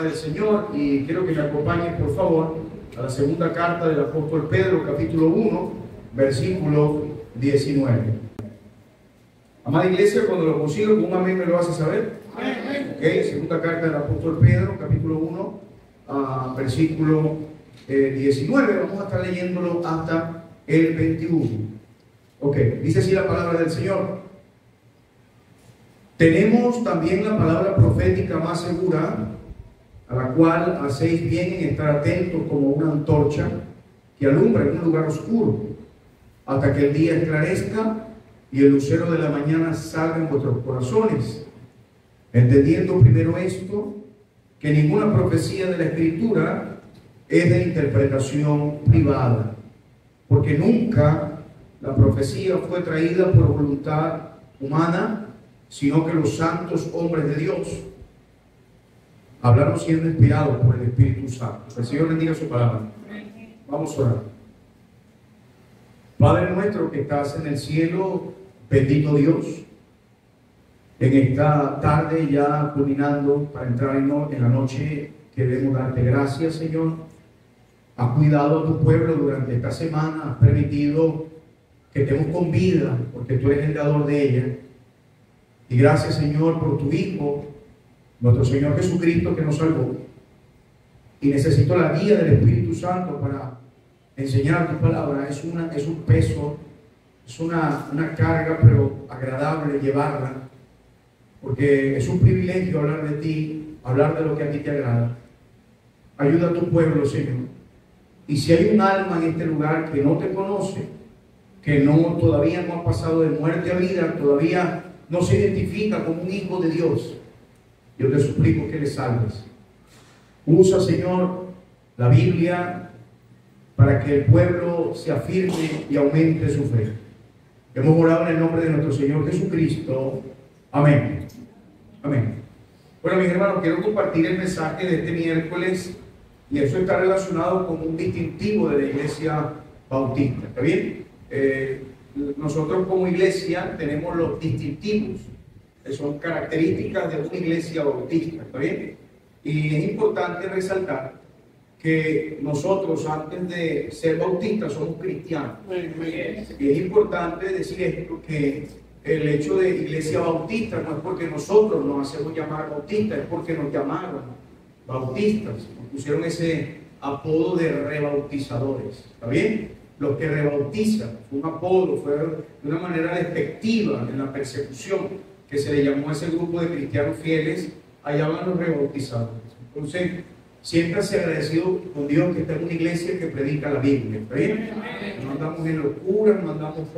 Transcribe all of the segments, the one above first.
del Señor y quiero que me acompañen, por favor, a la segunda carta del apóstol Pedro, capítulo 1, versículo 19. Amada iglesia, cuando lo consigo con un amén me lo hace saber. Ok, segunda carta del apóstol Pedro, capítulo 1, versículo 19. Vamos a estar leyéndolo hasta el 21. Ok, dice así la palabra del Señor. Tenemos también la palabra profética más segura, a la cual hacéis bien en estar atentos como una antorcha que alumbra en un lugar oscuro, hasta que el día esclarezca y el lucero de la mañana salga en vuestros corazones. Entendiendo primero esto, que ninguna profecía de la Escritura es de interpretación privada, porque nunca la profecía fue traída por voluntad humana, sino que los santos hombres de Dios hablaron siendo inspirados por el Espíritu Santo. El Señor bendiga su palabra. Vamos a orar. Padre nuestro que estás en el cielo, bendito Dios, en esta tarde ya culminando para entrar en la noche, queremos darte gracias, Señor. Has cuidado a tu pueblo durante esta semana, has permitido que estemos con vida, porque tú eres el dador de ella. Y gracias, Señor, por tu Hijo, nuestro Señor Jesucristo, que nos salvó. Y necesito la guía del Espíritu Santo para enseñar tu palabra. Es un peso, es una carga, pero agradable llevarla, porque es un privilegio hablar de ti, hablar de lo que a ti te agrada. Ayuda a tu pueblo, Señor. Y si hay un alma en este lugar que no te conoce, que todavía no ha pasado de muerte a vida, todavía no se identifica como un hijo de Dios, yo te suplico que le salves. Usa, Señor, la Biblia para que el pueblo se afirme y aumente su fe. Hemos orado en el nombre de nuestro Señor Jesucristo. Amén. Amén. Bueno, mis hermanos, quiero compartir el mensaje de este miércoles, y eso está relacionado con un distintivo de la iglesia bautista. ¿Está bien? Nosotros como iglesia tenemos los distintivos, que son características de una iglesia bautista, ¿está bien? Y es importante resaltar que nosotros, antes de ser bautistas, somos cristianos. Y es importante decir esto, que el hecho de iglesia bautista no es porque nosotros nos hacemos llamar bautistas, es porque nos llamaron bautistas, nos pusieron ese apodo de rebautizadores, ¿está bien? Los que rebautizan, fue un apodo, fue de una manera despectiva en la persecución que se le llamó a ese grupo de cristianos fieles, allá van los rebautizados. Entonces, siéntase agradecido con Dios que está en una iglesia que predica la Biblia, ¿está bien? No andamos en locura, no andamos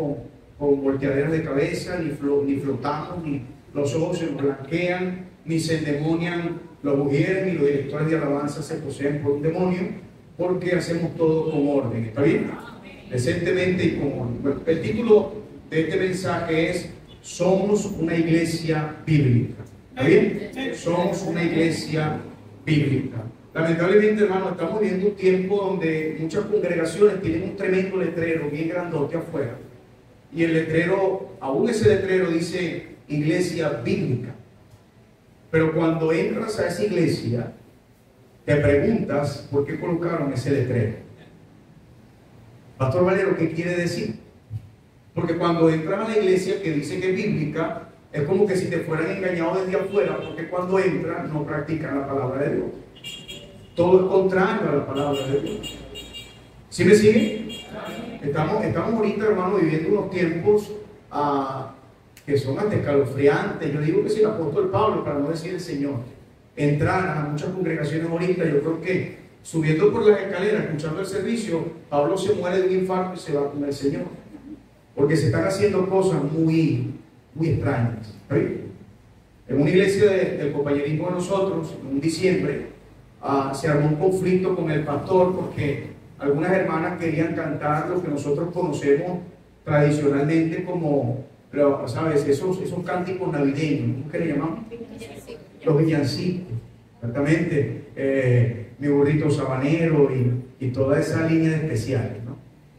con volteaderas de cabeza, ni flotamos, ni los ojos se nos blanquean, ni se endemonian los mujeres, ni los directores de alabanza se poseen por un demonio, porque hacemos todo con orden, ¿está bien? Decentemente y con orden. Bueno, el título de este mensaje es Somos una iglesia bíblica. ¿Está bien? Somos una iglesia bíblica. Lamentablemente, hermano, estamos viviendo un tiempo donde muchas congregaciones tienen un tremendo letrero bien grandote afuera. Y el letrero, aún ese letrero dice iglesia bíblica. Pero cuando entras a esa iglesia, te preguntas por qué colocaron ese letrero. Pastor Valero, ¿qué quiere decir? Porque cuando entras a la iglesia que dice que es bíblica, es como que si te fueran engañados desde afuera, porque cuando entras no practican la palabra de Dios. Todo es contrario a la palabra de Dios. ¿Sí me siguen? Estamos ahorita, hermano, viviendo unos tiempos que son hasta escalofriantes. Yo digo que si el apóstol Pablo, para no decir el Señor, entrar a muchas congregaciones ahorita, yo creo que subiendo por las escaleras, escuchando el servicio, Pablo se muere de un infarto y se va con el Señor. Porque se están haciendo cosas muy extrañas. ¿Sí? En una iglesia del compañerismo de nosotros, en un diciembre, se armó un conflicto con el pastor porque algunas hermanas querían cantar lo que nosotros conocemos tradicionalmente como, ¿sabes? Esos cánticos navideños, ¿cómo que le llamamos? Los villancicos, exactamente. Mi burrito sabanero y toda esa línea de especiales, ¿no?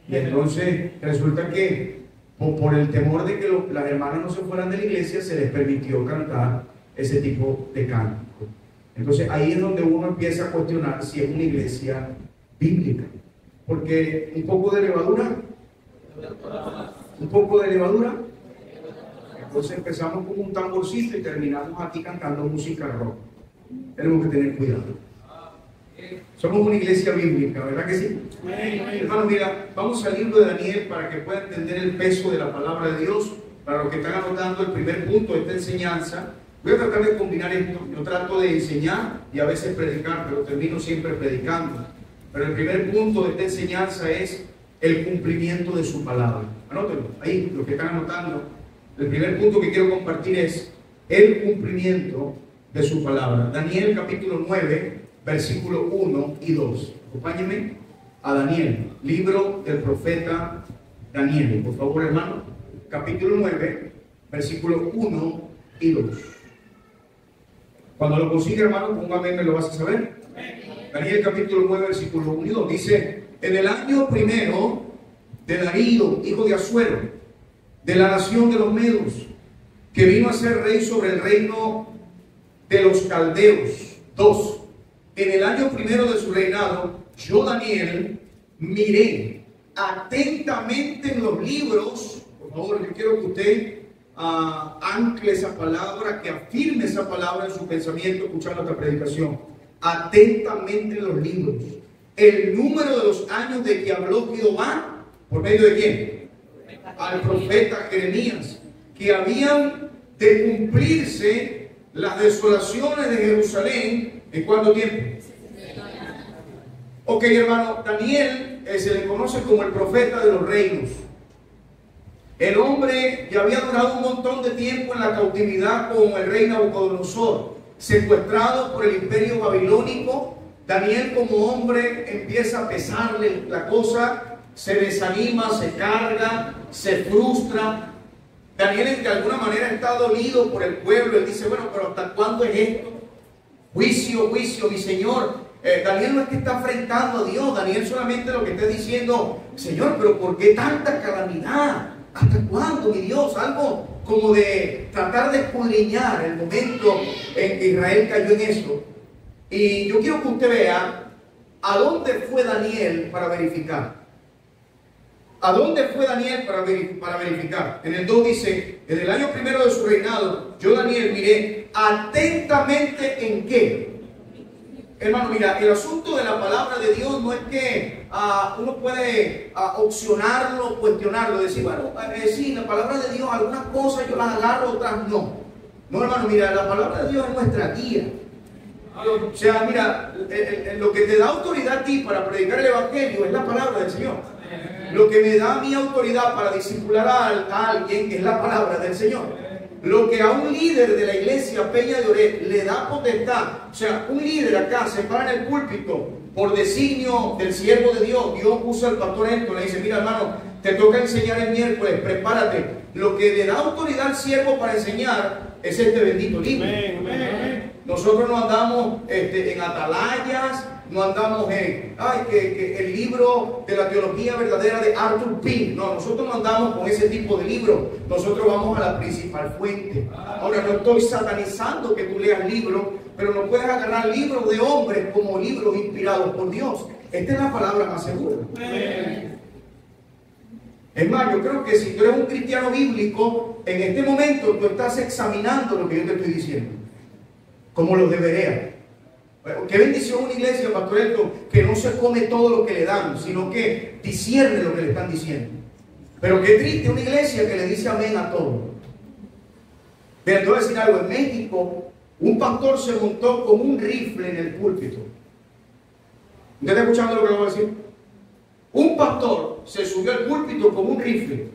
Y entonces resulta que por el temor de que las hermanas no se fueran de la iglesia, se les permitió cantar ese tipo de cánticos. Entonces ahí es donde uno empieza a cuestionar si es una iglesia bíblica. Porque un poco de levadura, entonces empezamos con un tamborcito y terminamos aquí cantando música rock. Tenemos que tener cuidado. Somos una iglesia bíblica, ¿verdad que sí? Hermano, mira, vamos al libro de Daniel para que pueda entender el peso de la palabra de Dios. Para los que están anotando el primer punto de esta enseñanza, voy a tratar de combinar esto. Yo trato de enseñar y a veces predicar, pero termino siempre predicando. Pero el primer punto de esta enseñanza es el cumplimiento de su palabra. Anótenlo, ahí, los que están anotando. El primer punto que quiero compartir es el cumplimiento de su palabra. Daniel capítulo 9, versículo 1 y 2. Acompáñenme a Daniel, libro del profeta Daniel. Por favor, hermano, capítulo 9, versículo 1 y 2. Cuando lo consiga, hermano, póngame, me lo vas a saber. Daniel capítulo 9, versículo 1 y 2. Dice: en el año primero de Darío, hijo de Asuero, de la nación de los Medos, que vino a ser rey sobre el reino de los caldeos. 2. En el año primero de su reinado, yo, Daniel, miré atentamente en los libros. Por favor, yo quiero que usted ancle esa palabra, que afirme esa palabra en su pensamiento escuchando esta predicación. Atentamente en los libros. El número de los años de que habló Jehová, ¿por medio de quién? Al profeta Jeremías, que habían de cumplirse las desolaciones de Jerusalén. ¿En cuánto tiempo? Ok, hermano, Daniel se le conoce como el profeta de los reinos. El hombre ya había durado un montón de tiempo en la cautividad con el rey Nabucodonosor, secuestrado por el imperio babilónico. Daniel, como hombre, empieza a pesarle la cosa, se desanima, se carga, se frustra. Daniel, de alguna manera, está dolido por el pueblo. Él dice: bueno, pero ¿hasta cuándo es esto? Juicio, juicio, mi Señor. Daniel no es que está afrentando a Dios. Daniel solamente lo que está diciendo: Señor, pero ¿por qué tanta calamidad? ¿Hasta cuándo, mi Dios? Algo como de tratar de escudriñar el momento en que Israel cayó en eso. Y yo quiero que usted vea a dónde fue Daniel para verificar. ¿A dónde fue Daniel para verificar? En el 2 dice: en el año primero de su reinado, yo, Daniel, miré atentamente en qué. Hermano, mira, el asunto de la palabra de Dios no es que uno puede opcionarlo, cuestionarlo, decir: bueno, sí, la palabra de Dios, algunas cosas yo las agarro, otras no. No, hermano, mira, la palabra de Dios es nuestra guía. O sea, mira, lo que te da autoridad a ti para predicar el evangelio es la palabra del Señor. Lo que me da mi autoridad para discipular a alguien es la palabra del Señor. Lo que a un líder de la iglesia Peña de Oré le da potestad, o sea, un líder acá se para en el púlpito por designio del siervo de Dios. Dios puso al pastor Héctor, le dice: mira, hermano, te toca enseñar el miércoles, prepárate. Lo que le da autoridad al siervo para enseñar es este bendito libro. Nosotros no andamos en atalayas, no andamos en que el libro de la teología verdadera de Arthur Pink. No, nosotros no andamos con ese tipo de libro. Nosotros vamos a la principal fuente. Ahora, no estoy satanizando que tú leas libros, pero no puedes agarrar libros de hombres como libros inspirados por Dios. Esta es la palabra más segura. Es más, yo creo que si tú eres un cristiano bíblico, en este momento tú estás examinando lo que yo te estoy diciendo, como lo debería. Qué bendición una iglesia, pastor Héctor, que no se come todo lo que le dan, sino que discierne lo que le están diciendo. Pero qué triste una iglesia que le dice amén a todo. Vean, te voy a decir algo. En México, un pastor se montó con un rifle en el púlpito. ¿Usted está escuchando lo que le voy a decir? Un pastor se subió al púlpito con un rifle,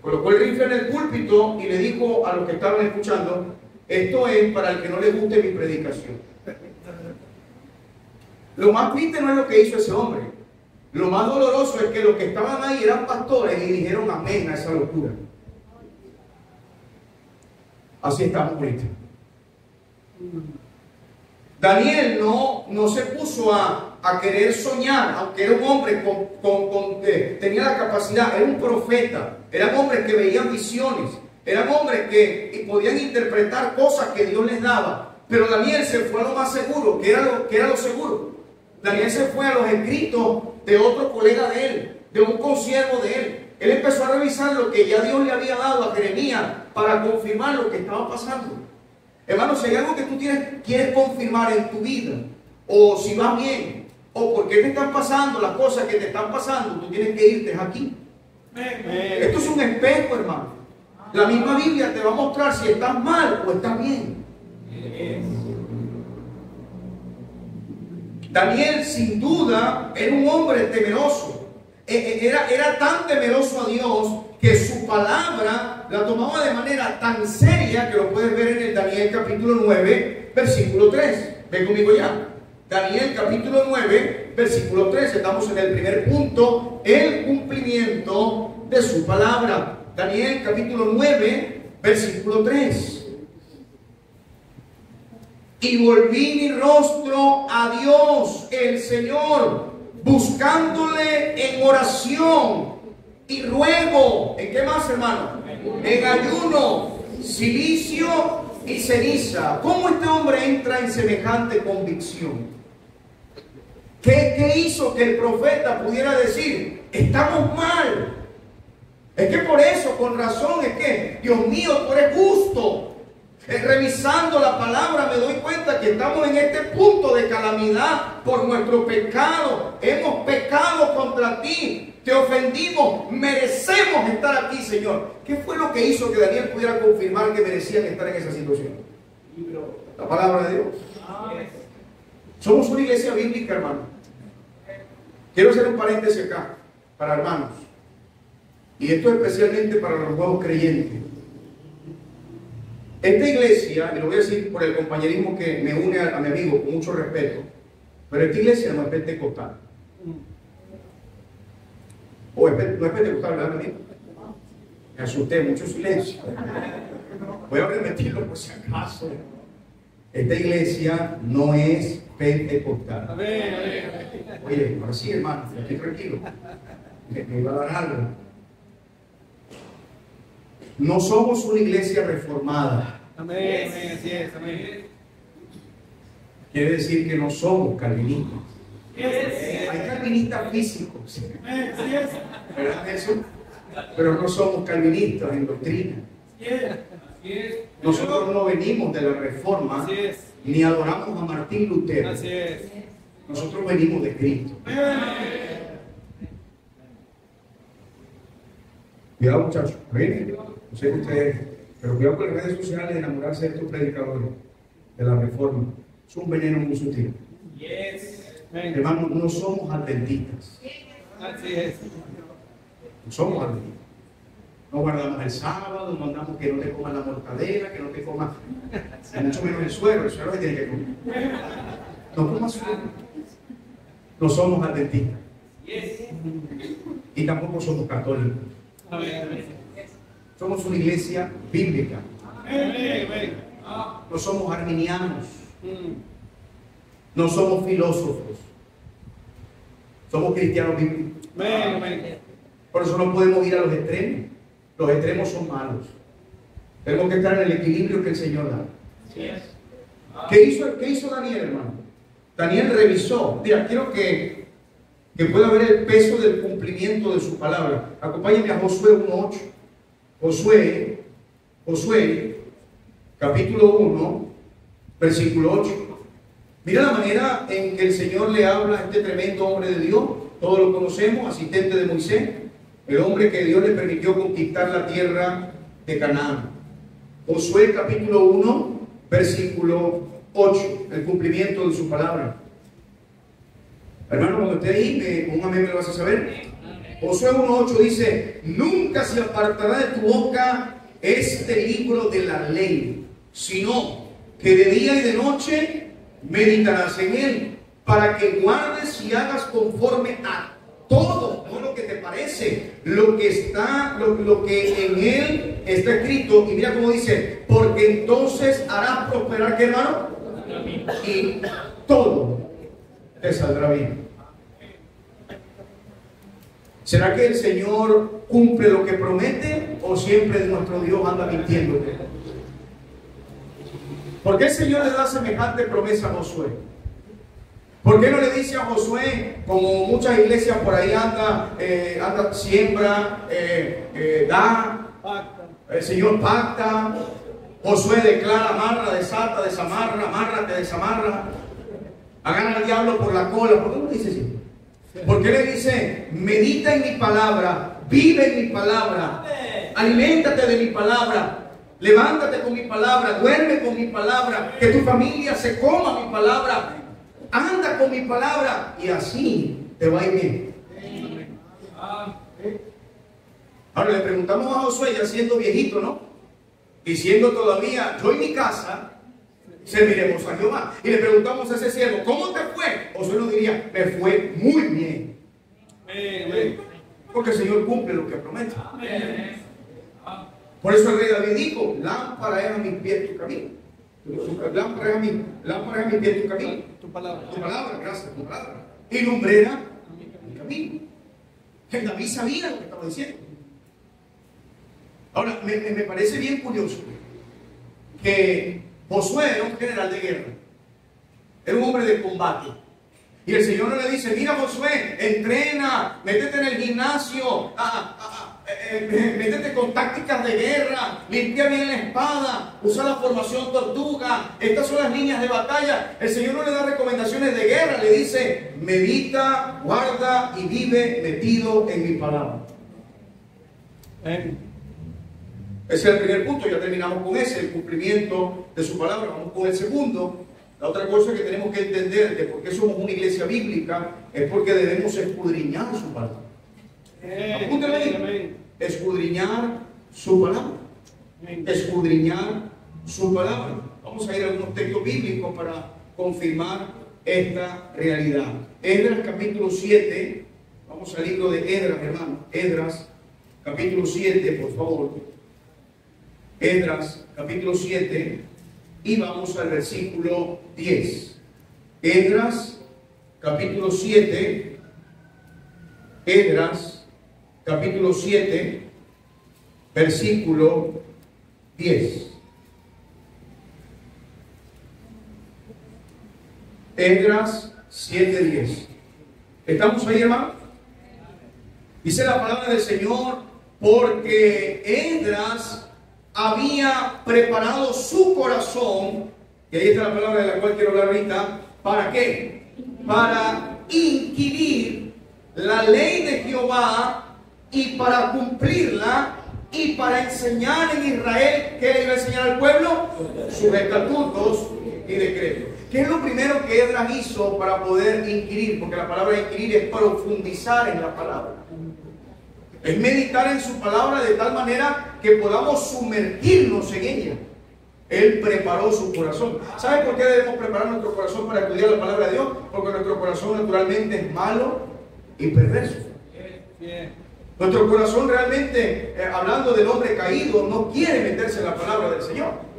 colocó el rifle en el púlpito y le dijo a los que estaban escuchando: esto es para el que no le guste mi predicación. Lo más triste no es lo que hizo ese hombre. Lo más doloroso es que los que estaban ahí eran pastores y dijeron amén a esa locura. Así estamos ahorita. Daniel no se puso a querer soñar, aunque era un hombre tenía la capacidad, era un profeta, eran hombres que veían visiones, eran hombres que podían interpretar cosas que Dios les daba. Pero Daniel se fue a lo más seguro. ¿Qué era lo seguro? Daniel se fue a los escritos de otro colega de él, de un consiervo de él. Él empezó a revisar lo que ya Dios le había dado a Jeremías para confirmar lo que estaba pasando. Hermano, si hay algo que tú quieres confirmar en tu vida, o si vas bien, o por qué te están pasando las cosas que te están pasando, tú tienes que irte aquí. Esto es un espejo, hermano. La misma Biblia te va a mostrar si estás mal o estás bien. Daniel, sin duda, era un hombre temeroso. Era tan temeroso a Dios que su palabra la tomaba de manera tan seria que lo puedes ver en el Daniel capítulo 9, versículo 3. Ven conmigo ya. Daniel capítulo 9, versículo 3. Estamos en el primer punto, el cumplimiento de su palabra. Daniel capítulo 9, versículo 3. Y volví mi rostro a Dios, el Señor, buscándole en oración y ruego. ¿En qué más, hermano? En ayuno, cilicio y ceniza. ¿Cómo este hombre entra en semejante convicción? ¿Qué hizo que el profeta pudiera decir, estamos mal? Es que por eso, con razón, es que, Dios mío, tú eres justo. Revisando la palabra me doy cuenta que estamos en este punto de calamidad por nuestro pecado. Hemos pecado contra ti, te ofendimos, merecemos estar aquí, Señor. ¿Qué fue lo que hizo que Daniel pudiera confirmar que merecían estar en esa situación? La palabra de Dios. Somos una iglesia bíblica, hermano. Quiero hacer un paréntesis acá para hermanos, y esto especialmente para los nuevos creyentes. Esta iglesia, y lo voy a decir por el compañerismo que me une a mi amigo con mucho respeto, pero esta iglesia no es pentecostal. No es pentecostal, ¿verdad, amigo? Me asusté, mucho silencio. Voy a repetirlo por si acaso. Esta iglesia no es pentecostal. Oye, ahora sí, hermano, estoy tranquilo. Me iba a dar algo. No somos una iglesia reformada. Amén, así es, amén. Quiere decir que no somos calvinistas. Hay calvinistas físicos, ¿verdad, Jesús? Pero no somos calvinistas en doctrina. Nosotros no venimos de la Reforma, ni adoramos a Martín Lutero. Nosotros venimos de Cristo. Cuidado, muchachos. No sé ustedes, pero cuidado con las redes sociales de enamorarse de estos predicadores de la Reforma. Es un veneno muy sutil. Hermano, no somos adventistas. Así es. No somos adventistas. No guardamos el sábado, no andamos que no te comas la mortadela, que no te comas, mucho menos el suero se tiene que comer. No comas suero. No somos adventistas. Y tampoco somos católicos. Somos una iglesia bíblica. No somos arminianos. No somos filósofos. Somos cristianos bíblicos. Por eso no podemos ir a los extremos. Los extremos son malos. Tenemos que estar en el equilibrio que el Señor da. ¿Qué hizo Daniel, hermano? Daniel revisó. Mira, quiero que pueda ver el peso del cumplimiento de su palabra. Acompáñenme a Josué 1:8. Josué, capítulo 1, versículo 8. Mira la manera en que el Señor le habla a este tremendo hombre de Dios. Todos lo conocemos, asistente de Moisés, el hombre que Dios le permitió conquistar la tierra de Canaán. Josué, capítulo 1, versículo 8, el cumplimiento de su palabra. Hermano, cuando esté ahí, con un amén me lo vas a saber. Josué 1:8 dice: nunca se apartará de tu boca este libro de la ley, sino que de día y de noche meditarás en él, para que guardes y hagas conforme a todo, no lo que te parece, lo que en él está escrito. Y mira cómo dice: porque entonces harás prosperar, ¿qué, hermano? Y todo te saldrá bien. ¿Será que el Señor cumple lo que promete o siempre nuestro Dios anda mintiendo? ¿Por qué el Señor le da semejante promesa a Josué? ¿Por qué no le dice a Josué, como muchas iglesias por ahí anda, siembra, da, el Señor pacta, Josué declara, amarra, desata, desamarra, amárrate, desamarra, agarra al diablo por la cola? ¿Por qué no dice así? ¿Por qué le dice, medita en mi palabra, vive en mi palabra, aliméntate de mi palabra, levántate con mi palabra, duerme con mi palabra, que tu familia se coma mi palabra, anda con mi palabra y así te va a ir bien? Ahora le preguntamos a Josué, ya siendo viejito, ¿no? Diciendo todavía, yo y mi casa serviremos a Jehová. Y le preguntamos a ese siervo, ¿cómo te fue? Josué nos diría, me fue muy bien. Porque el Señor cumple lo que promete. Por eso el rey David dijo, lámpara es a mis pies tu camino. Lámpara es a mis pies tu camino. Tu palabra, gracias, tu palabra. Y lumbrera mi camino. Que David sabía lo que estaba diciendo. Ahora, me parece bien curioso que Josué era un general de guerra, era un hombre de combate, y el Señor no le dice, mira Josué, entrena, métete en el gimnasio, métete con tácticas de guerra, limpia bien la espada, usa la formación tortuga, estas son las líneas de batalla. El Señor no le da recomendaciones de guerra, le dice, medita, guarda y vive metido en mi palabra. Ese es el primer punto, ya terminamos con ese, el cumplimiento de su palabra. Vamos con el segundo. La otra cosa que tenemos que entender de por qué somos una iglesia bíblica es porque debemos escudriñar su palabra. Apúntale ahí. Escudriñar su palabra. Escudriñar su palabra. Vamos a ir a algunos textos bíblicos para confirmar esta realidad. Esdras capítulo 7. Vamos al libro de Esdras, hermano. Esdras capítulo 7, por favor. Esdras capítulo 7 y vamos al versículo 10. Esdras capítulo 7. Esdras capítulo 7 versículo 10. Esdras 7:10. ¿Estamos ahí, hermano? Dice la palabra del Señor, porque Esdras había preparado su corazón, y ahí está la palabra de la cual quiero hablar ahorita. ¿Para qué? Para inquirir la ley de Jehová y para cumplirla y para enseñar en Israel. ¿Qué le iba a enseñar al pueblo? Sus estatutos y decretos. ¿Qué es lo primero que Esdras hizo para poder inquirir? Porque la palabra inquirir es profundizar en la palabra. Es meditar en su palabra de tal manera que podamos sumergirnos en ella. Él preparó su corazón. ¿Sabe por qué debemos preparar nuestro corazón para estudiar la palabra de Dios? Porque nuestro corazón naturalmente es malo y perverso. Nuestro corazón realmente, hablando del hombre caído, no quiere meterse en la palabra del Señor.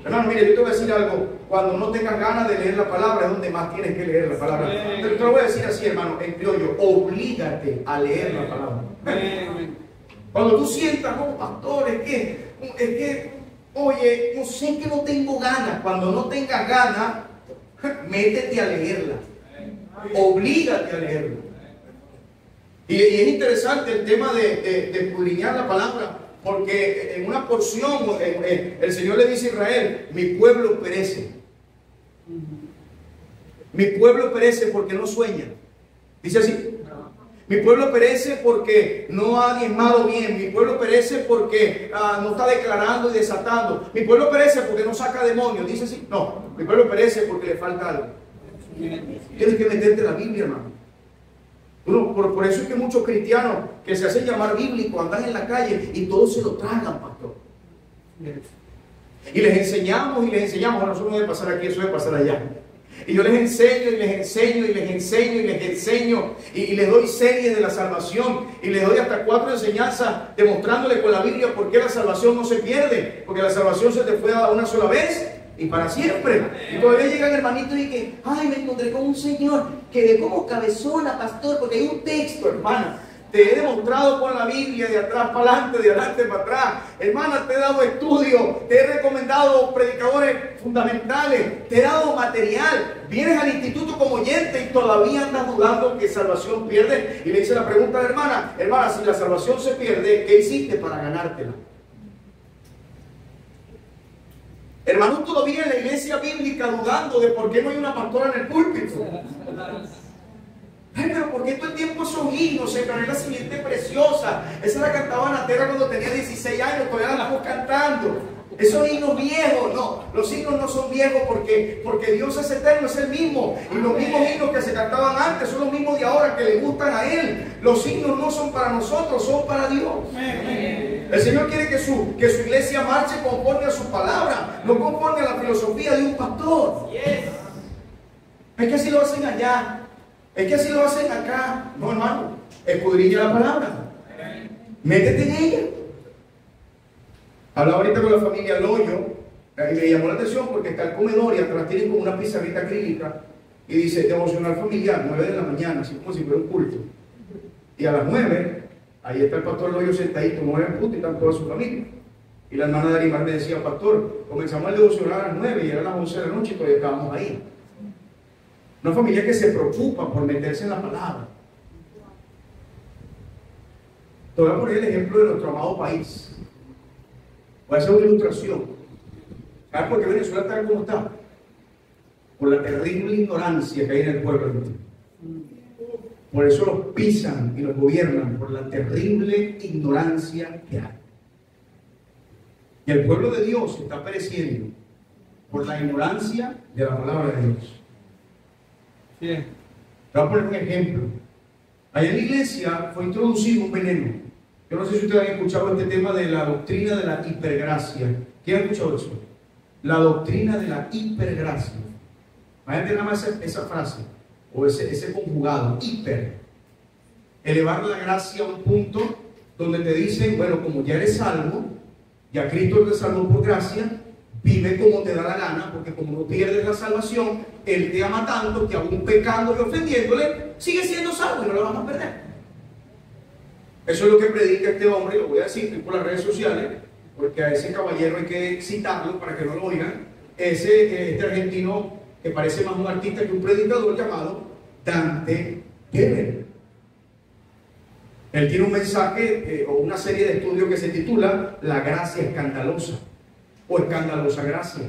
Hermano, mire, yo te voy a decir algo. Cuando no tengas ganas de leer la palabra, es donde más tienes que leer la palabra. Pero te lo voy a decir así, hermano, en criollo: oblígate a leer la palabra. Cuando tú sientas, oh, pastor, es que, oye, no sé, que no tengo ganas. Cuando no tengas ganas, métete a leerla. Oblígate a leerla. Y es interesante el tema de escudriñar la palabra. Porque en una porción el Señor le dice a Israel: mi pueblo perece. Mi pueblo perece porque no sueña. Dice así: mi pueblo perece porque no ha diezmado bien. Mi pueblo perece porque no está declarando y desatando. Mi pueblo perece porque no saca demonios. Dice así: no, mi pueblo perece porque le falta algo. Tienes que meterte en la Biblia, hermano. Por eso es que muchos cristianos que se hacen llamar bíblicos andan en la calle y todos se lo tragan, pastor. Y les enseñamos. Bueno, eso no debe pasar aquí, eso debe pasar allá. Y yo les enseño y les enseño y les enseño y les enseño y les doy series de la salvación y les doy hasta 4 enseñanzas demostrándole con la Biblia por qué la salvación no se pierde, porque la salvación se te fue dada una sola vez y para siempre. Y todavía llegan hermanitos y que: ay, me encontré con un señor que ve como cabezona, pastor, porque hay un texto, hermana. Te he demostrado con la Biblia de atrás para adelante, de adelante para atrás. Hermana, te he dado estudio, te he recomendado predicadores fundamentales, te he dado material. Vienes al instituto como oyente y todavía andas dudando que salvación pierdes. Y le dice la pregunta a la hermana: hermana, si la salvación se pierde, ¿qué hiciste para ganártela? Hermanos, todavía en la iglesia bíblica dudando de por qué no hay una pastora en el púlpito. Ay, pero ¿por qué todo el tiempo esos himnos? Pero es la siguiente preciosa. Esa la cantaba Natera cuando tenía 16 años, todavía la estamos cantando. Esos himnos viejos, no, los himnos no son viejos porque Dios es eterno, es el mismo. Y los mismos himnos que se cantaban antes son los mismos de ahora que le gustan a Él. Los himnos no son para nosotros, son para Dios. El Señor quiere que su iglesia marche conforme a su palabra, no conforme a la filosofía de un pastor. Es que así lo hacen allá. Es que así lo hacen acá. No, hermano, escudriña la palabra. Métete en ella. Hablaba ahorita con la familia Loyo y me llamó la atención porque está el comedor y atrás tienen como una pizarrita acrílica y dice devocional familiar, 9 de la mañana, así como si fuera un culto. Y a las 9, ahí está el pastor Loyo sentadito, 9 en punto, y están toda su familia. Y la hermana de Arimar me decía: pastor, comenzamos el devocional a las 9 y eran las 11 de la noche y todavía estábamos ahí. Una familia que se preocupa por meterse en la palabra. Te voy a poner el ejemplo de nuestro amado país. Voy a hacer una ilustración. ¿Sabes por qué Venezuela está como está? Por la terrible ignorancia que hay en el pueblo argentino. Por eso los pisan y los gobiernan, por la terrible ignorancia que hay. Y el pueblo de Dios está pereciendo por la ignorancia de la palabra de Dios. Te voy a poner un ejemplo. Allá en la iglesia fue introducido un veneno. Yo no sé si ustedes han escuchado este tema de la doctrina de la hipergracia. ¿Quién ha escuchado eso? La doctrina de la hipergracia. Vayan a tener nada más esa frase o ese conjugado, hiper. Elevar la gracia a un punto donde te dicen: bueno, como ya eres salvo, ya Cristo te salvó por gracia, vive como te da la gana, porque como no pierdes la salvación, Él te ama tanto que aún pecando y ofendiéndole, sigue siendo salvo y no lo vas a perder. Eso es lo que predica este hombre, y lo voy a decir por las redes sociales, porque a ese caballero hay que citarlo para que no lo oigan. Este argentino que parece más un artista que un predicador, llamado Dante Gebel. Él tiene un mensaje o una serie de estudios que se titula La gracia escandalosa o escandalosa gracia.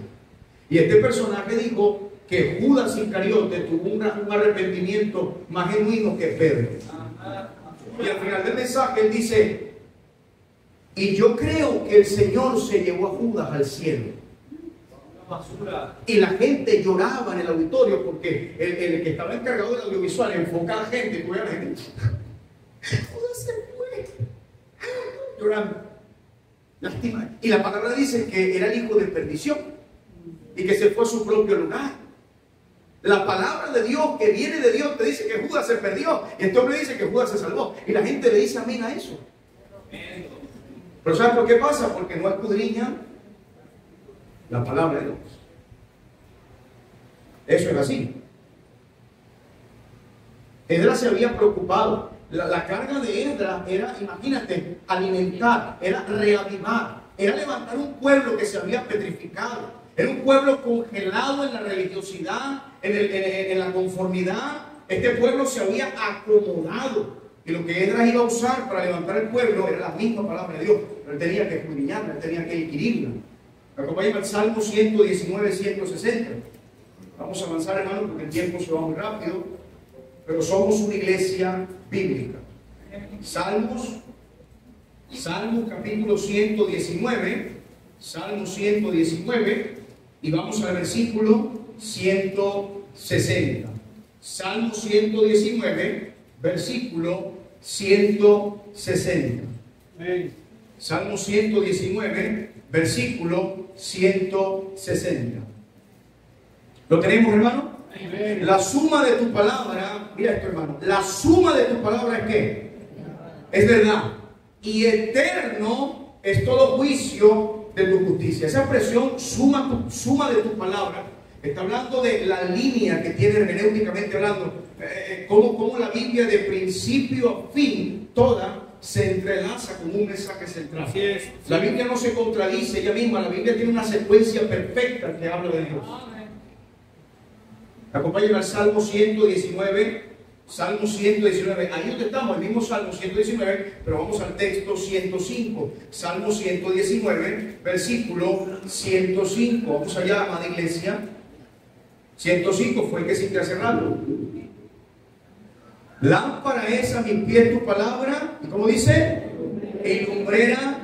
Y este personaje dijo que Judas Iscariote tuvo un arrepentimiento más genuino que Pedro. Y al final del mensaje él dice: y yo creo que el Señor se llevó a Judas al cielo. Y la gente lloraba en el auditorio porque el que estaba encargado del audiovisual enfoca a la gente y tú ves a la gente: Judas se fue, llorando. Lástima. Y la palabra dice que era el hijo de perdición y que se fue a su propio lugar. La palabra de Dios que viene de Dios te dice que Judas se perdió y este hombre dice que Judas se salvó. Y la gente le dice amén a eso. Pero ¿sabes por qué pasa? Porque no escudriñan la palabra de Dios. Eso es así. Esdras se había preocupado. La carga de Esdras era, imagínate, alimentar, era reavivar, era levantar un pueblo que se había petrificado. Era un pueblo congelado en la religiosidad, en la conformidad. Este pueblo se había acomodado. Y lo que Esdras iba a usar para levantar el pueblo era la misma palabra de Dios. Pero él tenía que escudriñarla, él tenía que adquirirla. Acompáñame al Salmo 119, 160. Vamos a avanzar, hermano, porque el tiempo se va muy rápido. Pero somos una iglesia bíblica. Salmo capítulo 119. Salmo 119. Y vamos al versículo 160. Salmo 119, versículo 160. Salmo 119, versículo 160. ¿Lo tenemos, hermano? La suma de tu palabra, mira esto, hermano, la suma de tu palabra es ¿qué? Es verdad. Y eterno es todo juicio de tu justicia. Esa expresión, suma de tu palabra, Está hablando de la línea que tiene hermenéuticamente hablando, cómo la Biblia de principio a fin toda se entrelaza con un mensaje central. Así es. La Biblia no se contradice ella misma, la Biblia tiene una secuencia perfecta que habla de Dios. Acompáñenme al Salmo 119. Salmo 119, ahí donde estamos, el mismo Salmo 119, pero vamos al texto 105. Salmo 119, versículo 105. Vamos allá, amada iglesia. 105 fue el que cité hace rato. Lámpara es a mis pies tu palabra, ¿y cómo dice? Y lumbrera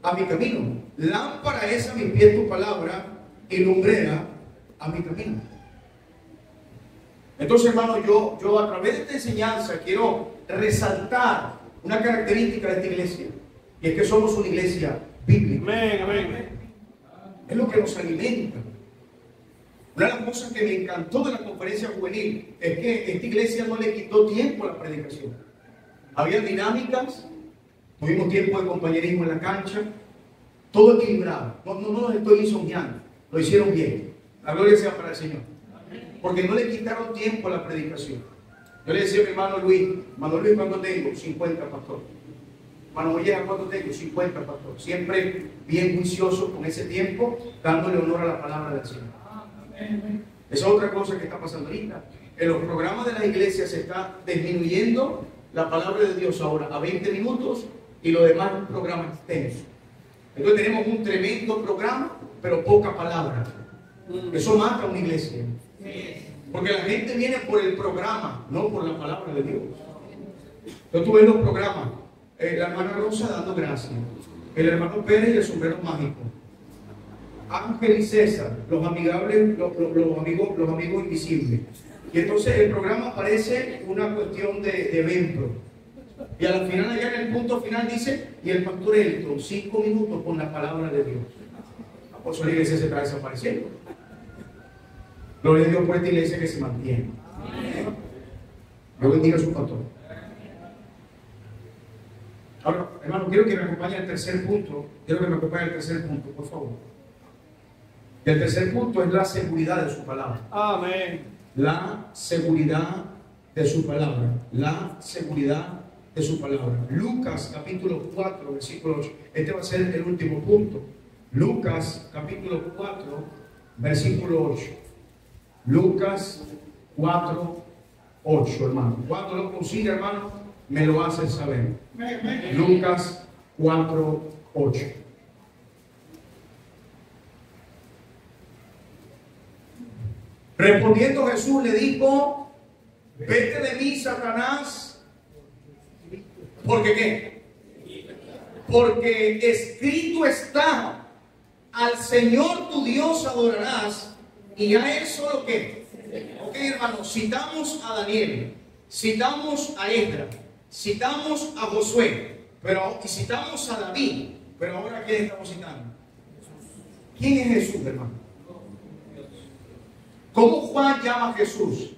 a mi camino. Lámpara es a mis pies tu palabra y lumbrera a mi camino. Entonces, hermano, yo a través de esta enseñanza quiero resaltar una característica de esta iglesia, y es que somos una iglesia bíblica. Amén, amén. Es lo que nos alimenta. Una de las cosas que me encantó de la conferencia juvenil es que esta iglesia no le quitó tiempo a la predicación. Había dinámicas, tuvimos tiempo de compañerismo en la cancha, todo equilibrado. No nos estoy lisonjeando, lo hicieron bien. La gloria sea para el Señor. Porque no le quitaron tiempo a la predicación. Yo le decía a mi hermano Luis, ¿cuánto tengo? 50, pastor. Hermano Molleja, ¿cuánto tengo? 50, pastor. Siempre bien juicioso con ese tiempo, dándole honor a la palabra del Señor. Esa es otra cosa que está pasando ahorita. En los programas de las iglesias se está disminuyendo la palabra de Dios ahora a 20 minutos y lo demás es un programa extenso. Entonces tenemos un tremendo programa, pero poca palabra. Eso mata a una iglesia. Porque la gente viene por el programa, no por la palabra de Dios. Entonces tú ves los programas, la hermana Rosa dando gracias, el hermano Pérez y el sombrero mágico, Ángel y César, los amigables, los amigos invisibles. Y entonces el programa parece una cuestión de evento. Y al final, allá en el punto final dice, y el pastor Elton, 5 minutos con la palabra de Dios. Por eso la iglesia se está desapareciendo. Gloria a Dios por esta iglesia que se mantiene. Dios bendiga a su pastor. Ahora, hermano, quiero que me acompañe al tercer punto. Por favor. Y el tercer punto es la seguridad de su palabra. Amén. La seguridad de su palabra. La seguridad de su palabra. Lucas capítulo 4, versículo 8. Este va a ser el último punto. Lucas capítulo 4, versículo 8. Lucas 4, 8, hermano. Cuando lo consiga, hermano, me lo hacen saber. Lucas 4, 8. Respondiendo Jesús le dijo: vete de mí, Satanás. ¿Porque qué? Porque escrito está: al Señor tu Dios adorarás y a Él solo que. Ok, hermanos, citamos a Daniel, citamos a Esdras, citamos a Josué, y citamos a David, pero ahora ¿a quién estamos citando? ¿Quién es Jesús, hermano? ¿Cómo Juan llama a Jesús?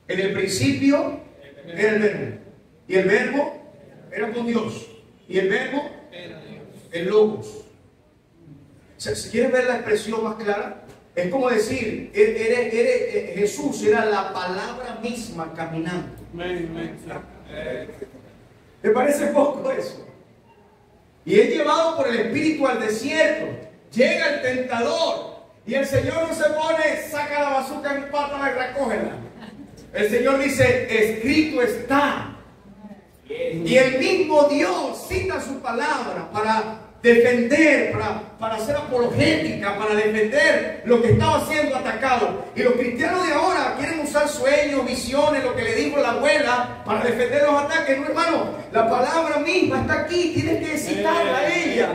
En el principio era el verbo, y el verbo era con Dios, y el verbo el Logos. O sea, si quieres ver la expresión más clara, es como decir, Jesús era la palabra misma caminando. ¿Te parece poco eso? Y es llevado por el Espíritu al desierto. Llega el tentador y el Señor no se pone, saca la bazooka en pata y recógela. El Señor dice: escrito está. Y el mismo Dios cita su palabra para defender, para hacer apologética, para defender lo que estaba siendo atacado. Y los cristianos de ahora quieren usar sueños, visiones, lo que le dijo la abuela, para defender los ataques. No, hermano, la palabra misma está aquí, tienes que citarla a ella.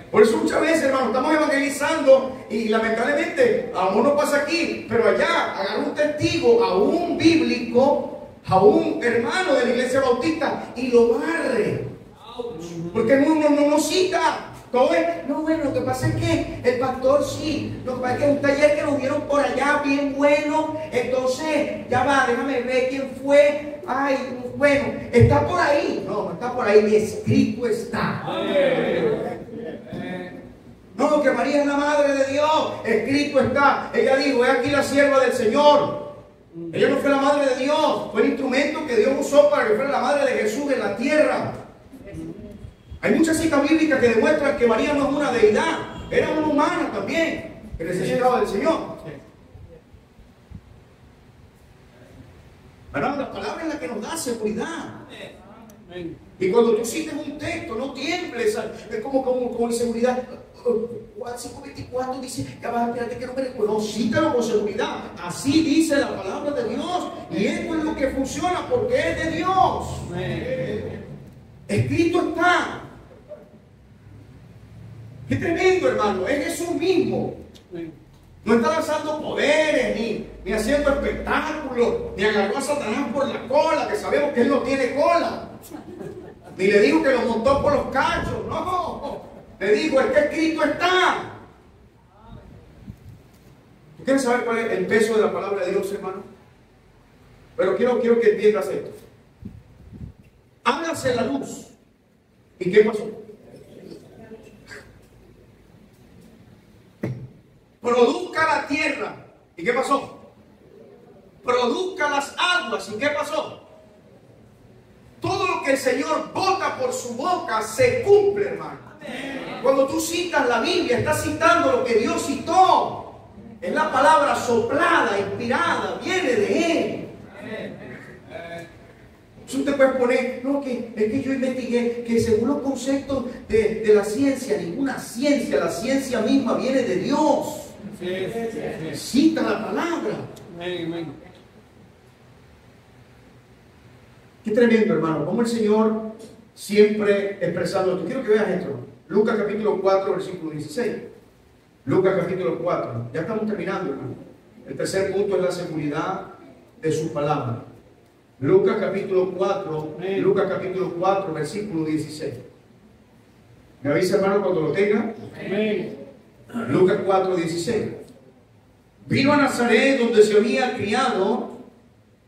Por eso muchas veces, hermano, estamos evangelizando y lamentablemente aún no pasa aquí, pero allá agarra un testigo, a un bíblico, a un hermano de la iglesia bautista, y lo barre. Porque no cita. Todo es, no, bueno, lo que pasa es que el pastor sí, lo que pasa es que es un taller que nos vieron por allá bien bueno, entonces ya va, déjame ver quién fue. Ay, bueno, está por ahí. No está por ahí, escrito está. No, lo que María es la madre de Dios. Escrito está. Ella dijo, he aquí la sierva del Señor. Ella no fue la madre de Dios, fue el instrumento que Dios usó para que fuera la madre de Jesús en la tierra. Hay muchas citas bíblicas que demuestran que María no es una deidad, era una humana también, que necesitaba del Señor. Hermano, la palabra es la que nos da seguridad. Y cuando tú cites un texto, no tiembles, es como inseguridad. Juan 5:24 dice, ya vas a esperarte que no me recuerdo. No, cítalo con seguridad. Así dice la palabra de Dios. Y esto es lo que funciona porque es de Dios. Escrito está. Qué tremendo, hermano. Es Jesús mismo. No está lanzando poderes, ni haciendo espectáculos, ni agarró a Satanás por la cola, que sabemos que él no tiene cola. Ni le dijo que lo montó por los cachos. No. Le dijo, es que escrito está. ¿Tú quieres saber cuál es el peso de la palabra de Dios, hermano? Pero quiero que entiendas esto. Hágase la luz. ¿Y qué pasó? Produzca la tierra. ¿Y qué pasó? Produzca las aguas. ¿Y qué pasó? Todo lo que el Señor bota por su boca se cumple, hermano. Cuando tú citas la Biblia, estás citando lo que Dios citó. Es la palabra soplada, inspirada, viene de Él. Tú te puedes poner, no, es que yo investigué que según los conceptos de la ciencia, ninguna ciencia, la ciencia misma viene de Dios. Cita la palabra. Qué tremendo, hermano, como el Señor siempre expresando esto. Quiero que veas esto. Lucas capítulo 4, versículo 16. Lucas capítulo 4. Ya estamos terminando, hermano. El tercer punto es la seguridad de su palabra. Lucas capítulo 4, Lucas capítulo 4, versículo 16. ¿Me avisa, hermano, cuando lo tenga? Lucas 4, 16. Vino a Nazaret, donde se había criado,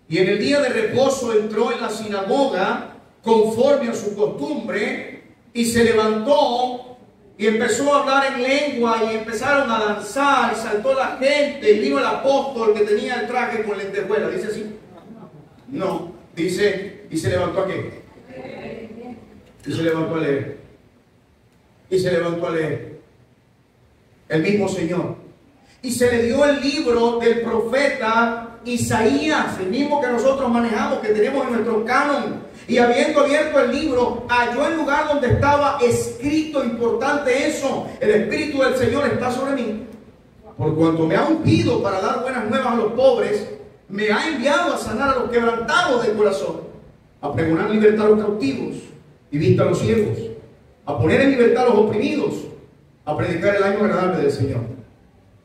y en el día de reposo entró en la sinagoga, conforme a su costumbre, y se levantó y empezó a hablar en lengua, y empezaron a danzar, y saltó la gente, y vino el apóstol que tenía el traje con lentejuelas. ¿Dice así? No, dice, ¿y se levantó a qué? Y se levantó a leer. Y se levantó a leer. El mismo Señor. Y se le dio el libro del profeta Isaías, el mismo que nosotros manejamos, que tenemos en nuestro canon. Y habiendo abierto el libro, halló el lugar donde estaba escrito, importante eso, el Espíritu del Señor está sobre mí, por cuanto me ha ungido para dar buenas nuevas a los pobres, me ha enviado a sanar a los quebrantados de corazón, a pregonar libertad a los cautivos y vista a los ciegos, a poner en libertad a los oprimidos, a predicar el año agradable del Señor.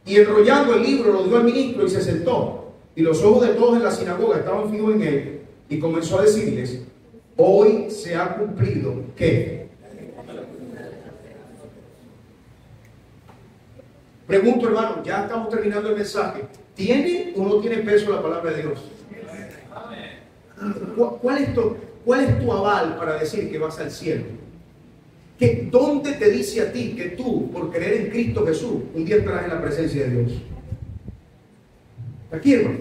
Y enrollando el libro lo dio al ministro y se sentó, y los ojos de todos en la sinagoga estaban fijos en él, y comenzó a decirles: hoy se ha cumplido, ¿qué? Pregunto, hermano, ya estamos terminando el mensaje. ¿Tiene o no tiene peso la palabra de Dios? ¿Cuál es tu aval para decir que vas al cielo? ¿Dónde te dice a ti que tú, por creer en Cristo Jesús, un día estarás en la presencia de Dios? Aquí, hermano.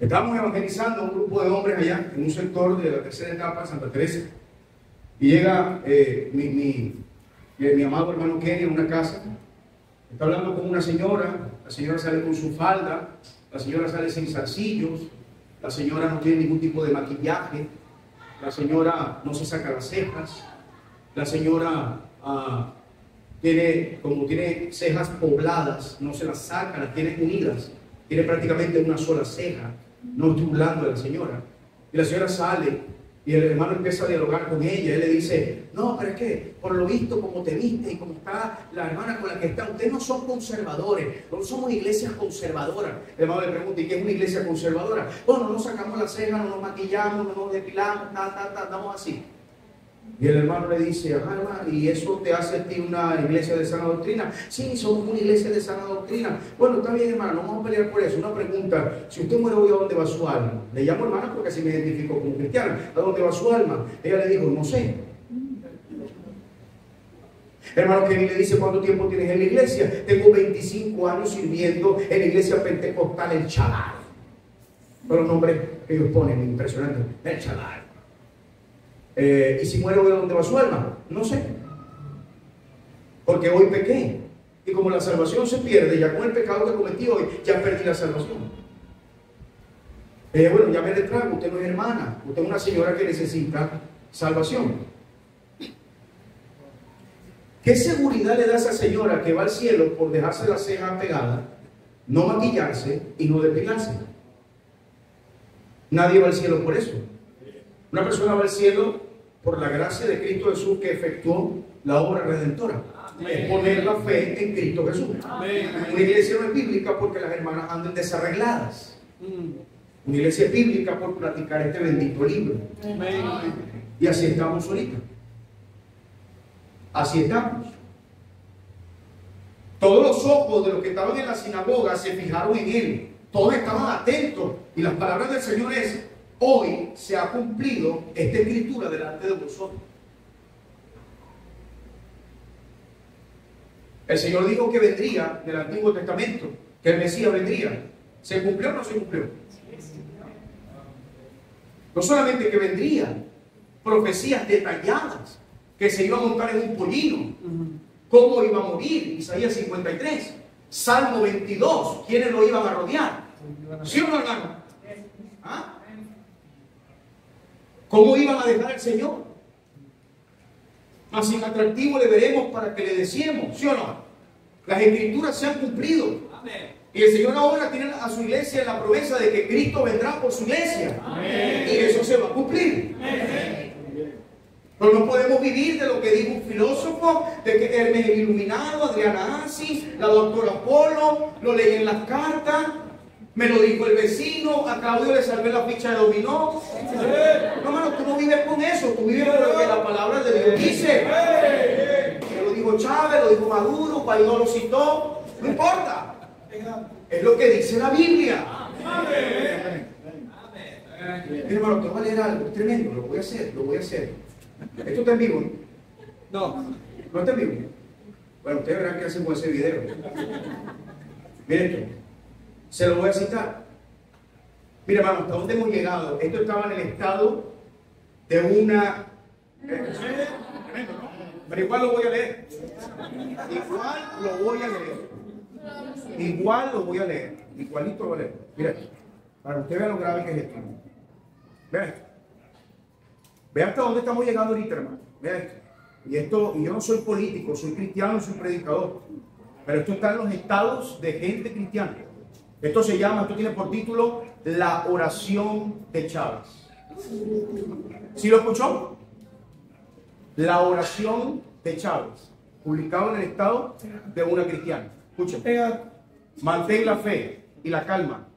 Estábamos evangelizando a un grupo de hombres allá, en un sector de la tercera etapa, Santa Teresa. Y llega mi amado hermano Kenny a una casa. Está hablando con una señora. La señora sale con su falda. La señora sale sin zarcillos. La señora no tiene ningún tipo de maquillaje. La señora no se saca las cejas. La señora tiene cejas pobladas, no se las saca, las tiene unidas. Tiene prácticamente una sola ceja. No estoy burlando de la señora. Y la señora sale y el hermano empieza a dialogar con ella. Él le dice: no, pero es que por lo visto, como te viste y como está la hermana con la que está, ustedes no son conservadores, no somos iglesias conservadoras. El hermano le pregunta: ¿y qué es una iglesia conservadora? Bueno, no sacamos las cejas, no nos maquillamos, no nos depilamos, andamos así. Y el hermano le dice: hermano, ¿y eso te hace a ti una iglesia de sana doctrina? Sí, somos una iglesia de sana doctrina. Bueno, está bien, hermano, no vamos a pelear por eso. Una pregunta: si usted muere hoy, ¿a dónde va su alma? Le llamo hermana porque así me identifico como cristiana. ¿A dónde va su alma? Ella le dijo: no sé. Hermano Kevin le dice: ¿cuánto tiempo tienes en la iglesia? Tengo 25 años sirviendo en la iglesia pentecostal El Shaddai. Pero los nombres que ellos ponen, impresionantes. El Shaddai. Y si muero, ¿de dónde va su alma? No sé. Porque hoy pequé. Y como la salvación se pierde, ya con el pecado que cometí hoy, ya perdí la salvación. Bueno, ya me retrago. Usted no es hermana. Usted es una señora que necesita salvación. ¿Qué seguridad le da a esa señora que va al cielo por dejarse la ceja pegada, no maquillarse y no depilarse? Nadie va al cielo por eso. Una persona va al cielo por la gracia de Cristo Jesús, que efectuó la obra redentora. Es poner la fe en Cristo Jesús. Una iglesia no es bíblica porque las hermanas andan desarregladas. Una iglesia es bíblica por practicar este bendito libro. Y así estamos ahorita. Así estamos. Todos los ojos de los que estaban en la sinagoga se fijaron en él. Todos estaban atentos. Y las palabras del Señor es: hoy se ha cumplido esta escritura delante de vosotros. El Señor dijo que vendría del Antiguo Testamento, que el Mesías vendría. ¿Se cumplió o no se cumplió? No solamente que vendría, profecías detalladas, que se iba a montar en un pollino, cómo iba a morir, Isaías 53, Salmo 22, quiénes lo iban a rodear. ¿Sí o no, hermano? ¿Ah? ¿Cómo iban a dejar al Señor? Más inatractivo le veremos para que le deseemos, ¿sí o no? Las escrituras se han cumplido. Y el Señor ahora tiene a su iglesia en la promesa de que Cristo vendrá por su iglesia. Y eso se va a cumplir. Pero no podemos vivir de lo que dijo un filósofo, de que Hermes el Iluminado, Adriana Asi, la doctora Polo, lo leí en las cartas, me lo dijo el vecino, a Claudio le salvé la ficha de dominó. No, hermano, tú no vives con eso, tú vives con lo que la palabra de Dios dice. Me lo dijo Chávez, lo dijo Maduro, Guaidó lo citó, no importa. Es lo que dice la Biblia. Hermano, te voy a leer algo, es tremendo, lo voy a hacer. ¿Esto está en vivo? No. ¿No está en vivo? Bueno, ustedes verán qué hacen con ese video. Miren esto. Se lo voy a citar. Mira, hermano, ¿hasta dónde hemos llegado? Esto estaba en el estado de una... Tremendo, ¿no? Pero igual lo voy a leer. Igualito lo voy a leer. Mira, para que usted vea lo grave que es esto. Vea esto. Vea hasta dónde estamos llegando ahorita, hermano. Vea esto. Y yo no soy político, soy cristiano, soy predicador. Pero esto está en los estados de gente cristiana. Esto tiene por título La oración de Chávez. ¿Sí lo escuchó? La oración de Chávez. Publicado en el estado de una cristiana. Escuchen. Mantén la fe y la calma.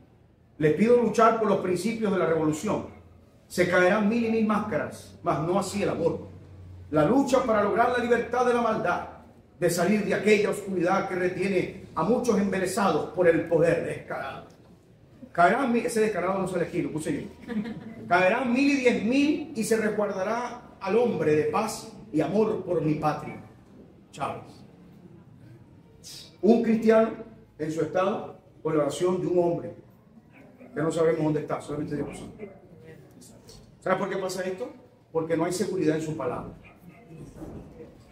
Les pido luchar por los principios de la revolución. Se caerán 1000 y 1000 máscaras, mas no así el amor. La lucha para lograr la libertad de la maldad, de salir de aquella oscuridad que retiene a muchos embelesados por el poder descarado. Caerán ese descarado no se elegí, lo puse yo. Caerán 1000 y 10.000 y se resguardará al hombre de paz y amor por mi patria. Chávez. Un cristiano en su estado con la oración de un hombre que no sabemos dónde está, solamente Dios sabe. ¿Sabes por qué pasa esto? Porque no hay seguridad en su palabra.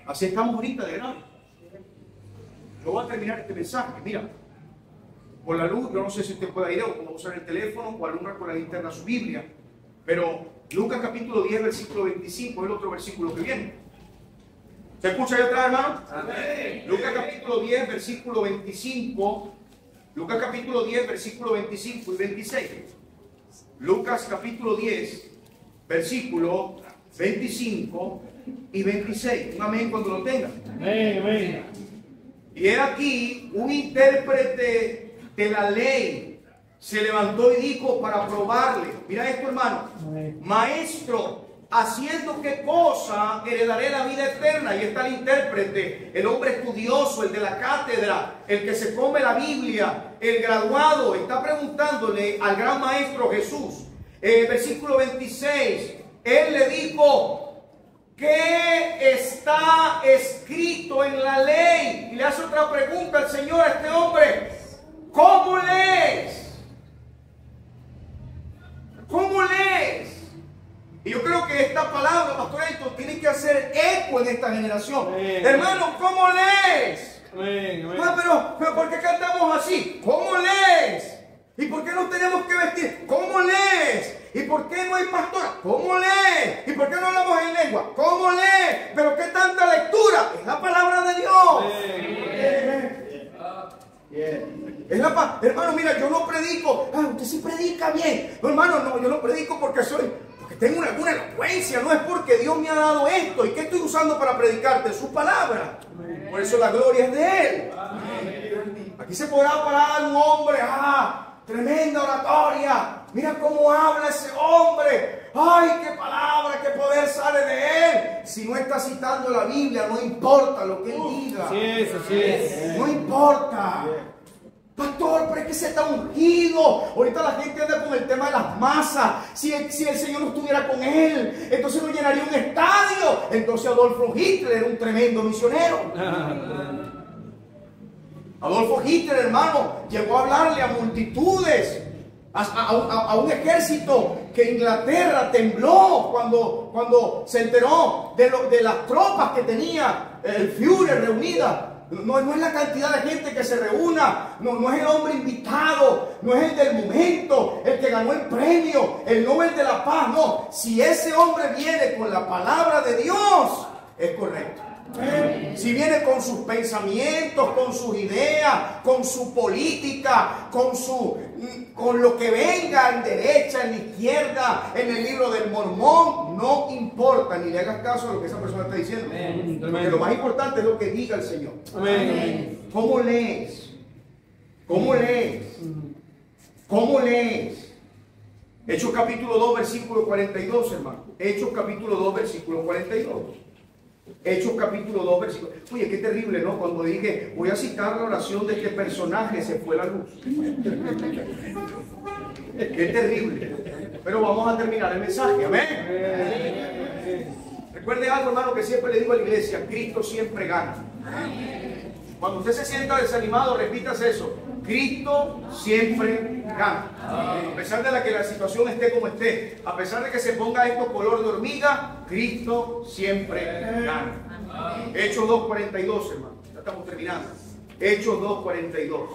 Así estamos ahorita de grave. Yo voy a terminar este mensaje. Mira, por la luz, yo no sé si usted puede ir o usar el teléfono o alumbrar con la linterna su Biblia, pero Lucas capítulo 10, versículo 25 es el otro versículo que viene. ¿Se escucha ahí atrás, hermano? Amén. Lucas capítulo 10, versículo 25. Lucas capítulo 10, versículo 25 y 26. Lucas capítulo 10, versículo 25 y 26. Un amén cuando lo tengan. Amén, amén. Y he aquí un intérprete de la ley se levantó y dijo para probarle. Mira esto, hermano. Amén. Maestro, ¿haciendo qué cosa heredaré la vida eterna? Y está el intérprete, el hombre estudioso, el de la cátedra, el que se come la Biblia, el graduado, está preguntándole al gran maestro Jesús. Versículo 26, él le dijo: ¿qué está escrito erudito en la ley. Y le hace otra pregunta al Señor a este hombre: ¿cómo lees? ¿Cómo lees? Y yo creo que esta palabra, Pastor Héctor, tiene que hacer eco en esta generación. Hermano, ¿cómo lees? Pero ¿por qué cantamos así? ¿Cómo lees? ¿Y por qué nos tenemos que vestir? ¿Cómo lees? ¿Y por qué no hay pastora? ¿Cómo lees? ¿Y por qué no hablamos en lengua? ¿Cómo lees? ¿Pero qué tanta lectura? Es la palabra de Dios. Hermano, mira, yo no predico. Usted sí predica bien. No, hermano, no, yo no predico porque tengo alguna elocuencia. No es porque Dios me ha dado esto. ¿Y qué estoy usando para predicarte? Su palabra. Por eso la gloria es de Él. Aquí se podrá parar un hombre. Tremenda oratoria. Mira cómo habla ese hombre. Ay, qué palabra, qué poder sale de él. Si no está citando la Biblia, no importa lo que él diga. Así es. No importa. Pastor, pero es que se está ungido. Ahorita la gente anda con el tema de las masas. Si el Señor no estuviera con él, entonces no llenaría un estadio. Entonces Adolfo Hitler era un tremendo misionero. Adolfo Hitler, hermano, llegó a hablarle a multitudes, a un ejército que Inglaterra tembló cuando se enteró de las tropas que tenía el Führer reunida. No es la cantidad de gente que se reúna, no es el hombre invitado, no es el del momento, el que ganó el premio, el Nobel de la Paz, no. Si ese hombre viene con la palabra de Dios, es correcto. Si viene con sus pensamientos, con sus ideas, con su política, con lo que venga en derecha, en la izquierda, en el libro del Mormón, no importa, ni le hagas caso a lo que esa persona está diciendo. Porque lo más importante es lo que diga el Señor. ¿Cómo lees? ¿Cómo lees? ¿Cómo lees? Hechos capítulo 2, versículo 42, hermano. Hechos capítulo 2, versículo 42. Hechos capítulo 2, versículo. Oye, qué terrible, ¿no? Cuando dije, voy a citar la oración de este personaje, se fue la luz. Qué terrible. Pero vamos a terminar el mensaje, amén. Recuerde algo, hermano, que siempre le digo a la iglesia: Cristo siempre gana. Cuando usted se sienta desanimado, repítase eso: Cristo siempre gana. A pesar de que la situación esté como esté, a pesar de que se ponga esto color de hormiga, Cristo siempre gana. Hechos 2:42, hermano. Ya estamos terminando. Hechos 2:42.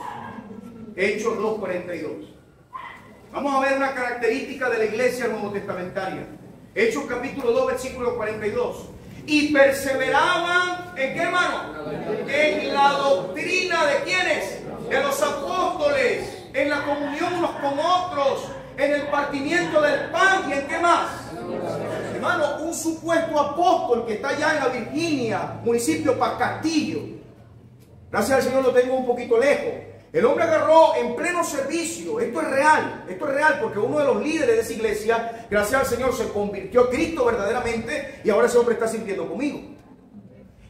Hechos 2:42. Vamos a ver una característica de la iglesia nuevo testamentaria. Hechos capítulo 2, versículo 42. Y perseveraban, ¿en qué, hermano? En la doctrina de ¿quiénes? De los apóstoles, en la comunión unos con otros, en el partimiento del pan, ¿y en qué más? Hermano, un supuesto apóstol que está allá en la Virginia, municipio Castillo. Gracias al Señor lo tengo un poquito lejos. El hombre agarró en pleno servicio. Esto es real porque uno de los líderes de esa iglesia, gracias al Señor, se convirtió a Cristo verdaderamente, y ahora ese hombre está sirviendo conmigo.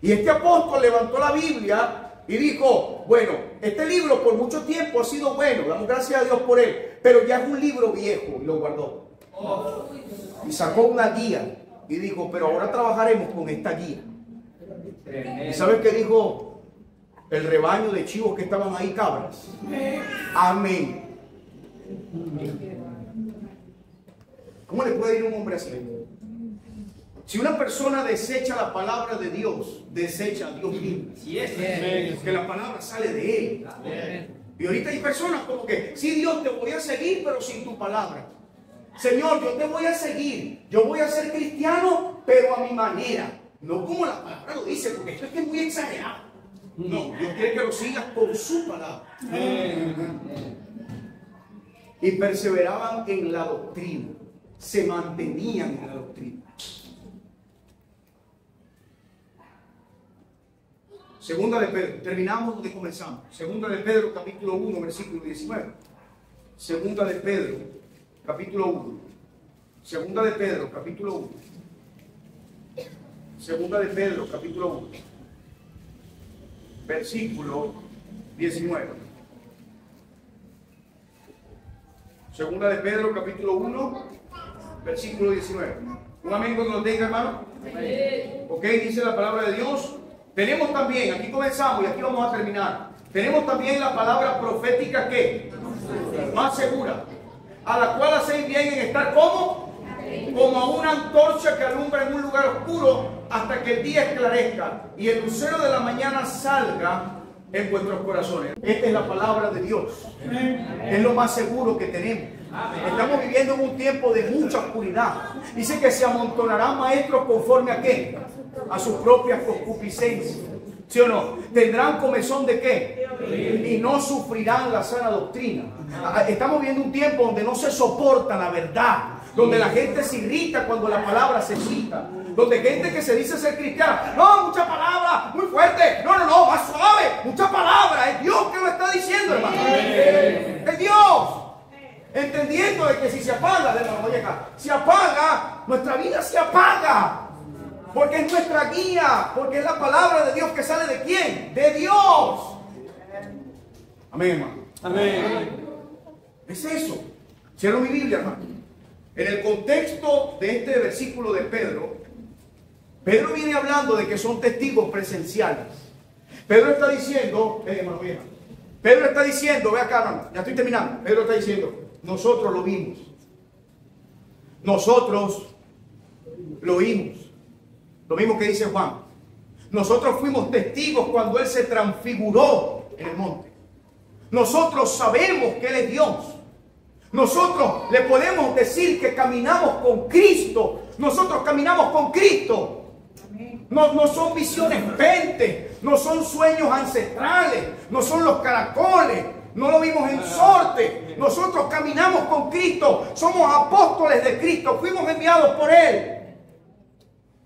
Y este apóstol levantó la Biblia y dijo: bueno, este libro por mucho tiempo ha sido bueno, damos gracias a Dios por él, pero ya es un libro viejo, y lo guardó. Y sacó una guía y dijo: pero ahora trabajaremos con esta guía. ¿Y sabes qué dijo el rebaño de chivos que estaban ahí? Cabras. Amén. ¿Cómo le puede ir a un hombre así? Si una persona desecha la palabra de Dios, desecha a Dios mismo. Porque la palabra sale de él. Y ahorita hay personas como que: sí, Dios, te voy a seguir, pero sin tu palabra. Señor, yo te voy a seguir, yo voy a ser cristiano, pero a mi manera, no como la palabra lo dice, porque esto es que es muy exagerado. No, Dios quiere que lo sigas con su palabra. Y perseveraban en la doctrina, se mantenían en la doctrina. Segunda de Pedro, terminamos donde comenzamos. Segunda de Pedro, capítulo 1, versículo 19. Segunda de Pedro, capítulo 1. Segunda de Pedro, capítulo 1. Segunda de Pedro, capítulo 1. Versículo 19. Segunda de Pedro, capítulo 1, versículo 19. Un amén cuando lo tenga, hermano. Ok, dice la palabra de Dios: Tenemos también, aquí comenzamos y aquí vamos a terminar. Tenemos también la palabra profética que más segura, a la cual hacéis bien en estar como una antorcha que alumbra en un lugar oscuro hasta que el día esclarezca y el lucero de la mañana salga en vuestros corazones. Esta es la palabra de Dios. Es lo más seguro que tenemos. Estamos viviendo en un tiempo de mucha oscuridad. Dice que se amontonarán maestros conforme a qué? A sus propias concupiscencias. ¿Sí o no? ¿Tendrán comezón de qué? Y no sufrirán la sana doctrina. Estamos viviendo un tiempo donde no se soporta la verdad, donde la gente se irrita cuando la palabra se cita, donde gente que se dice ser cristiana, no, mucha palabra, muy fuerte, no, más suave, mucha palabra, es Dios que lo está diciendo, hermano, es Dios, entendiendo de que si se apaga, se apaga, nuestra vida se apaga, porque es nuestra guía, porque es la palabra de Dios que sale de ¿quién? De Dios. Amén, hermano. Amén. Es eso. Cierro mi Biblia, hermano. En el contexto de este versículo de Pedro, Pedro viene hablando de que son testigos presenciales. Pedro está diciendo, Pedro está diciendo, ve acá, hermano, ya estoy terminando. Pedro está diciendo, nosotros lo vimos. Nosotros lo vimos. Lo mismo que dice Juan. Nosotros fuimos testigos cuando Él se transfiguró en el monte. Nosotros sabemos que Él es Dios. Nosotros le podemos decir que caminamos con Cristo. Nosotros caminamos con Cristo. No son visiones pentes, no son sueños ancestrales, no son los caracoles, no lo vimos en sorte. Nosotros caminamos con Cristo, somos apóstoles de Cristo, fuimos enviados por Él.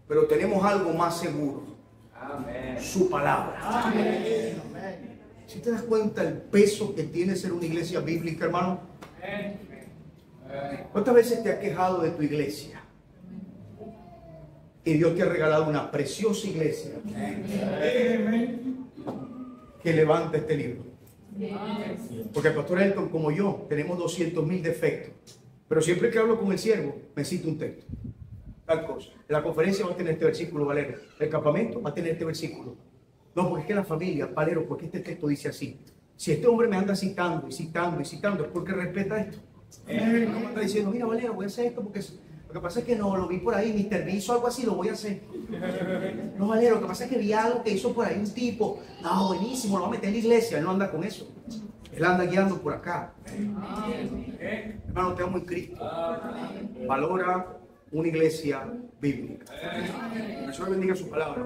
Pero tenemos algo más seguro. Amén. Su palabra. Amén. Si te das cuenta el peso que tiene ser una iglesia bíblica, hermano. ¿Cuántas veces te has quejado de tu iglesia? Y Dios te ha regalado una preciosa iglesia que levanta este libro. Porque el pastor Elton, como yo, tenemos 200,000 defectos. Pero siempre que hablo con el siervo, me cito un texto. Tal cosa. La conferencia va a tener este versículo, Valero. El campamento va a tener este versículo. No, porque es que la familia, Valero, porque este texto dice así. Si este hombre me anda citando y citando y citando, es porque respeta esto. No me está diciendo, mira, Valero, voy a hacer esto porque lo que pasa es que no, lo vi por ahí, Mr. B hizo algo así, lo voy a hacer. No, Valero, lo que pasa es que vi algo que hizo por ahí un tipo. No, buenísimo, lo va a meter en la iglesia. Él no anda con eso. Él anda guiando por acá. Hermano, te amo en Cristo. Valora una iglesia bíblica. Que el Señor bendiga su palabra.